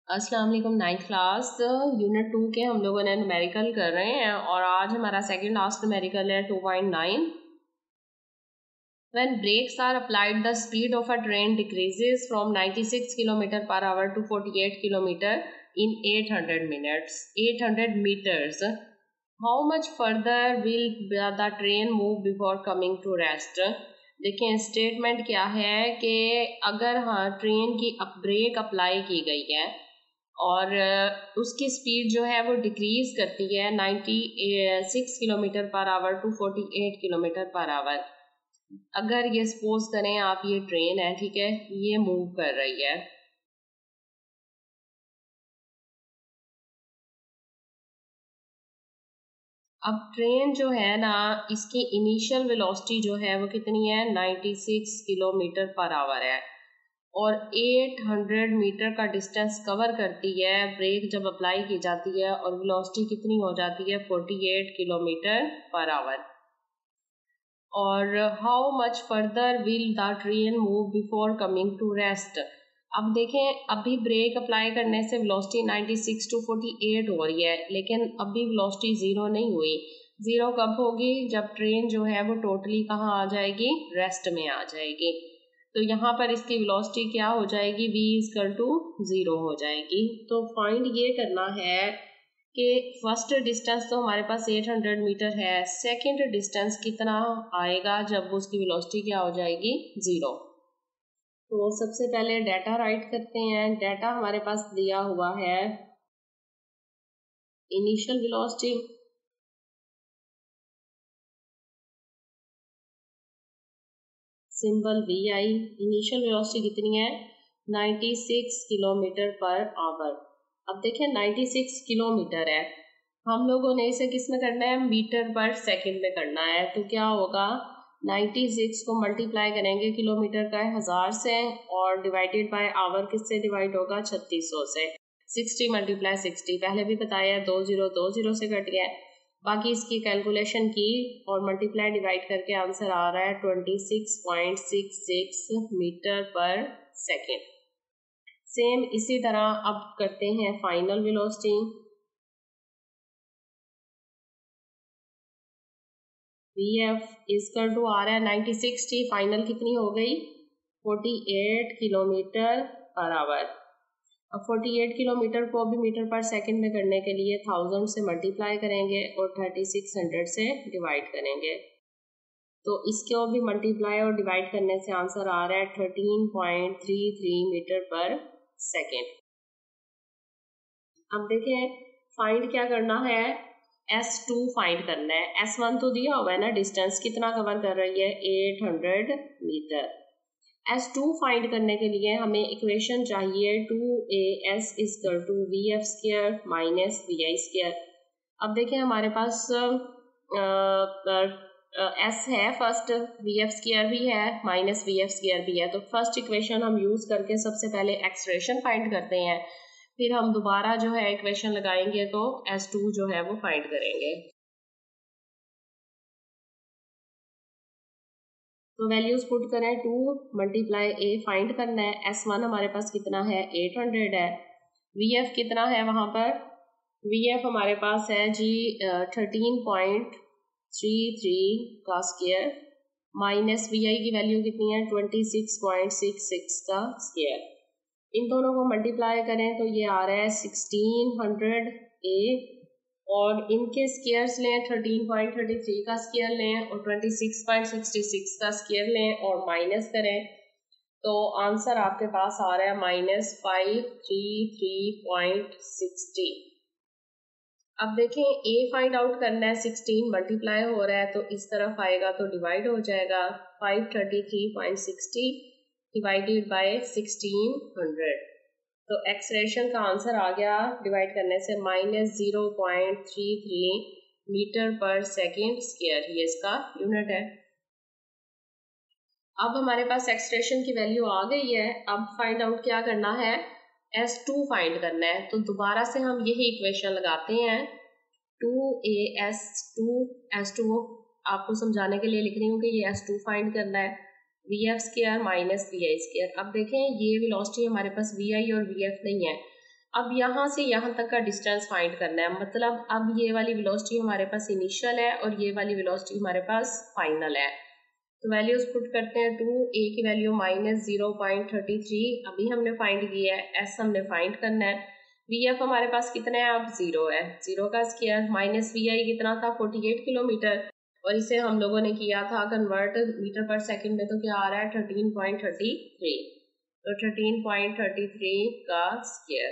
अस्सलाम वालेकुम। 9th class unit 2 के हम लोगों ने न्यूमेरिकल कर रहे हैं और आज हमारा सेकंड लास्ट न्यूमेरिकल है 2.9। When brakes are applied, the speed of a train decreases from 96 km per hour to 48 km in 800 minutes, 800 meters. How much further will the train move before coming to rest? देखें statement क्या है कि अगर हाँ train की break apply की गई है और उसकी स्पीड जो है वो डिक्रीज करती है 96 kilometre per hour to 48 kilometre per hour. अगर ये सपोज करें आप ये ट्रेन है, ठीक है, ये मूव कर रही है। अब ट्रेन जो है ना, इसकी इनिशियल वेलोसिटी जो है वो कितनी है, 96 किलोमीटर पर आवर है और 800 मीटर का डिस्टेंस कवर करती है ब्रेक जब अप्लाई की जाती है और वेलोसिटी कितनी हो जाती है, 48 किलोमीटर पर आवर। और how much further will the train move before coming to rest. अब देखें अभी ब्रेक अप्लाई करने से वेलोसिटी 96 टू 48 हो रही है, लेकिन अभी वेलोसिटी ज़ीरो नहीं हुई। ज़ीरो कब होगी, जब ट्रेन जो है वो टोटली कहाँ आ जाएगी, रेस्ट में आ जाएगी। तो यहाँ पर इसकी वेलोसिटी क्या हो जाएगी, v इक्वल टू 0 हो जाएगी। तो फाइंड ये करना है कि फर्स्ट डिस्टेंस तो हमारे पास 800 मीटर है, सेकंड डिस्टेंस कितना आएगा जब उसकी वेलोसिटी क्या हो जाएगी, 0। तो सबसे पहले डाटा राइट करते हैं। डाटा हमारे पास दिया हुआ है initial velocity, symbol V I. Initial velocity कितनी है, 96 किलोमीटर पर आवर। अब देखें 96 किलोमीटर है, हम लोगों ने इसे किस में करना है, मीटर पर सेकंड में करना है। तो क्या होगा, 96 को मल्टीप्लाई करेंगे किलोमीटर का 1000 से और डिवाइडेड बाय आवर किससे डिवाइड होगा, 3600 से। 60 मल्टीप्लाई 60 पहले भी बताया, 20 से कट गया। बाकी इसकी कैलकुलेशन की और मल्टीप्लाई डिवाइड करके आंसर आ रहा है 26.66 मीटर पर सेकेंड। सेम इसी तरह अब करते हैं final velocity. VF equal to आ रहा है 96 फाइनल कितनी हो गई, 48 किलोमीटर पर आवर। अब 48 किलोमीटर को अभी मीटर पर सेकंड में करने के लिए 1000 से मल्टीप्लाई करेंगे और 3600 से डिवाइड करेंगे। तो इसको भी मल्टीप्लाई और डिवाइड करने से आंसर आ रहा है 13.33 मीटर पर सेकेंड। अब देखें फाइंड क्या करना है, S2 फाइंड करना है। S1 तो दिया हुआ है ना, डिस्टेंस कितना कवर कर रही है, 800 मीटर। S2 फाइंड करने के लिए हमें इक्वेशन चाहिए 2AS equal to VF square minus VI square. अब देखें हमारे पास S है फर्स्ट, VF स्क्वायर भी है, माइनस VF स्क्वायर भी है। तो फर्स्ट इक्वेशन हम यूज करके सबसे पहले एक्सप्रेशन फाइंड करते हैं, फिर हम दोबारा जो है इक्वेशन लगाएंगे तो S2 जो है वो फाइंड करेंगे। तो वैल्यूज पुट करें, 2 मल्टीप्लाई A फाइंड करना है। S1 हमारे पास कितना है, 800 है। VF कितना है वहां पर, VF हमारे पास है जी 13.33 का स्क्वायर माइनस VI की वैल्यू कितनी है, 26.66 का स्क्वायर। इन दोनों को मल्टीप्लाई करें तो ये आ रहा है 1600A और इनके स्क्वायर्स लें, 13.33 का स्क्वायर लें और 26.66 का स्क्वायर लें और माइनस करें तो आंसर आपके पास आ रहा है -533.60। अब देखें A फाइंड आउट करना है, 16 मल्टीप्लाई हो रहा है तो इस तरफ आएगा तो डिवाइड हो जाएगा, 533.60 डिवाइडेड बाय 1600। तो एक्सप्रेशन का आंसर आ गया डिवाइड करने से -0.33 मीटर पर सेकेंड स्क्वायर, ये इसका यूनिट है। अब हमारे पास एक्सप्रेशन की वैल्यू आ गई है। अब फाइंड आउट क्या करना है, S2 फाइंड करना है। तो दोबारा से हम यही इक्वेशन लगाते हैं, 2S2 आपको समझाने के लिए लिख रही हूँ कि ये S2 फाइंड करना है, VF square minus VI square. अब देखें ये वेलोसिटी हमारे पास VI और VF नहीं है। अब यहाँ से यहाँ तक का डिस्टेंस फाइंड करना है, मतलब अब ये वाली वेलोसिटी हमारे पास इनिशियल है और ये वाली वेलोसिटी हमारे पास फाइनल है। तो वैल्यूज पुट करते हैं। 2, ए की वैल्यू -0.33 अभी हमने फाइंड किया है, एस हमने फाइंड करना है। वी एफ हमारे पास कितना है, अब 0 है, 0 का स्क्वायर माइनस वी आई कितना था 48 किलोमीटर, और इसे हम लोगों ने किया था कन्वर्ट मीटर पर सेकंड में, तो क्या आ रहा है 13.33। तो 13.33 का स्क्वायर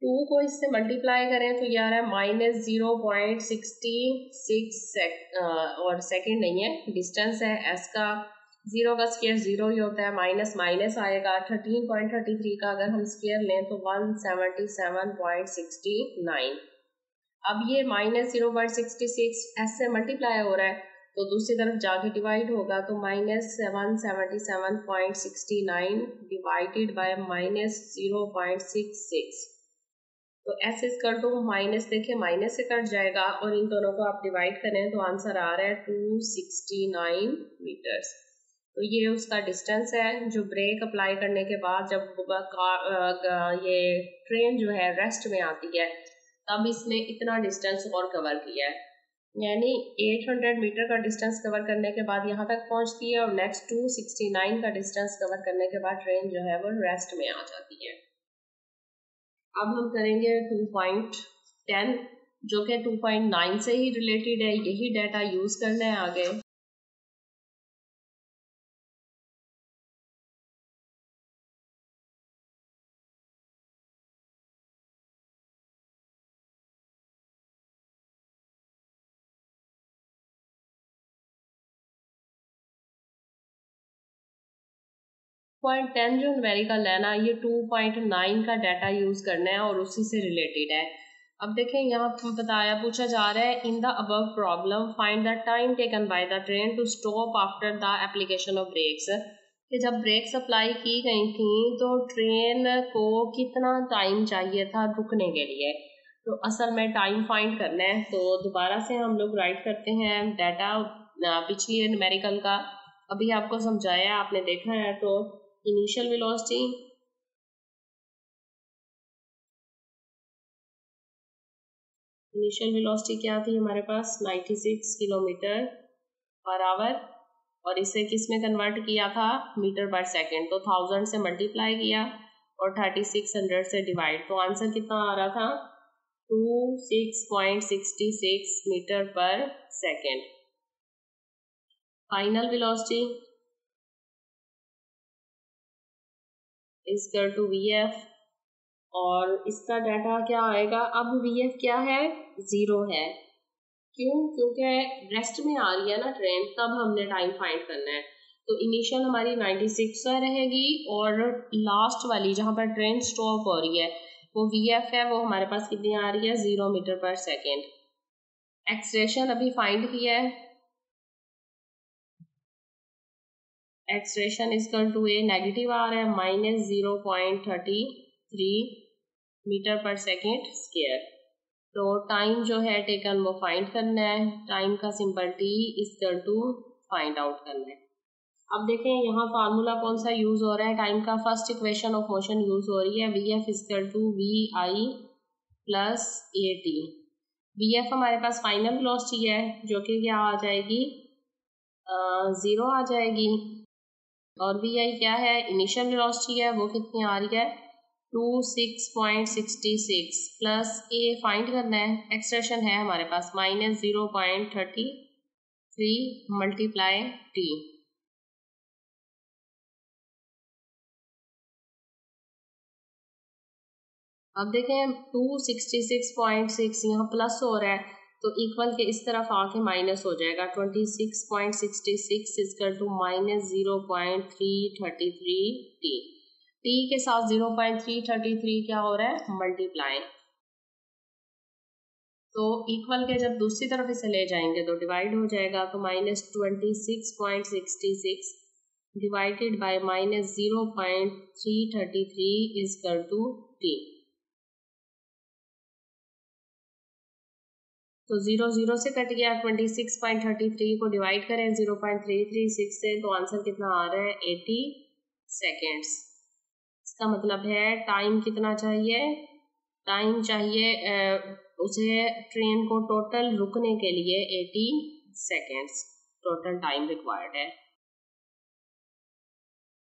2 को इससे मल्टीप्लाई करें तो ये आ रहा है -0.66 और सेकंड नहीं है, डिस्टेंस है एस का। 0 का स्क्वायर 0 ही होता है, माइनस माइनस आएगा। 13.33 का अगर हम स्क्वायर लें तो 177.69। अब ये -0.66 एस से मल्टीप्लाई हो रहा है तो दूसरी तरफ जाके डिवाइड होगा, तो -177.69 डिवाइडेड बाय -0.66। तो एस इक्वल टू माइनस, देखिए माइनस से कट जाएगा और इन दोनों को आप डिवाइड करें तो आंसर आ रहा है 269 मीटर्स। तो ये उसका डिस्टेंस है जो ब्रेक अप्लाई करने के बाद जब ये ट्रेन जो है रेस्ट में आती है तब इसने इतना डिस्टेंस और कवर किया है, यानी 800 मीटर का डिस्टेंस कवर करने के बाद यहाँ तक पहुँचती है और नेक्स्ट 269 का डिस्टेंस कवर करने के बाद ट्रेन जो है वो रेस्ट में आ जाती है। अब हम करेंगे 2.10 जो कि 2.9 से ही रिलेटेड है, यही डाटा यूज करना है आगे। पॉइंट 10 जो न्यूमेरिकल है ना, ये 2.9 का डाटा यूज करना है और उसी से रिलेटेड है। अब देखें यहाँ पूछा जा रहा है in the above problem find the time taken by the train to stop after the application of brakes, कि जब ब्रेक्स अप्लाई की गई थी तो ट्रेन को कितना टाइम चाहिए था रुकने के लिए। तो असल में टाइम फाइंड करना है, तो दोबारा से हम लोग राइट करते हैं डाटा पिछली न्यूमेरिकल का अभी आपको समझाया, आपने देखा है। तो इनिशियल वेलोसिटी क्या थी हमारे पास 96 किलोमीटर पर आवर, और इसे किस में कन्वर्ट किया था मीटर पर सेकंड, तो 1000 से मल्टीप्लाई किया और 3600 से डिवाइड, तो आंसर कितना आ रहा था 26.66 metre per second. Final velocity equal to V F, और इसका डाटा क्या आएगा, अब वी एफ क्या है 0 है, क्यों, क्योंकि रेस्ट में आ रही है ना ट्रेन, तब हमने टाइम फाइंड करना है। तो इनिशियल हमारी 96 रहेगी और लास्ट वाली जहाँ पर ट्रेन स्टॉप हो रही है वो वी एफ है, वो हमारे पास कितनी आ रही है 0 मीटर पर सेकेंड। एक्सलेरेशन अभी फाइंड किया है, acceleration equal to a negative आ रहा है -0.33 मीटर पर सेकेंड स्क्वायर। तो टाइम जो है टेकन वो फाइंड करना है, टाइम का simple T equal to find out करना है। अब देखें यहाँ फार्मूला कौन सा यूज हो रहा है, टाइम का first equation of motion use हो रही है, V F equal to V I plus A T. V F हमारे पास फाइनल वेलोसिटी है जो कि क्या आ जाएगी 0 आ जाएगी, और वी आई क्या है इनिशियल वेलोसिटी है, वो कितनी आ रही है 26.66 प्लस ए फाइंड करना है, एक्सप्रेशन है हमारे पास -0.33 मल्टीप्लाई टी। अब देखें 266.6 यहाँ प्लस हो रहा है तो इक्वल के इस तरफ आके माइनस हो जाएगा, 26.66 इक्वल टू -0.333 टी। टी के साथ 0.333 क्या हो रहा है मल्टीप्लाई, तो इक्वल के जब दूसरी तरफ इसे ले जाएंगे तो डिवाइड हो जाएगा, तो -26.66 divided by -0.333 equal to T. तो 0 0 से कट गया, 26.33 को डिवाइड करें 0.336 से तो आंसर कितना आ रहा है 80 सेकेंड्स। इसका मतलब है टाइम कितना चाहिए, टाइम चाहिए उसे ट्रेन को टोटल रुकने के लिए 80 सेकेंड्स टोटल टाइम रिक्वायर्ड है।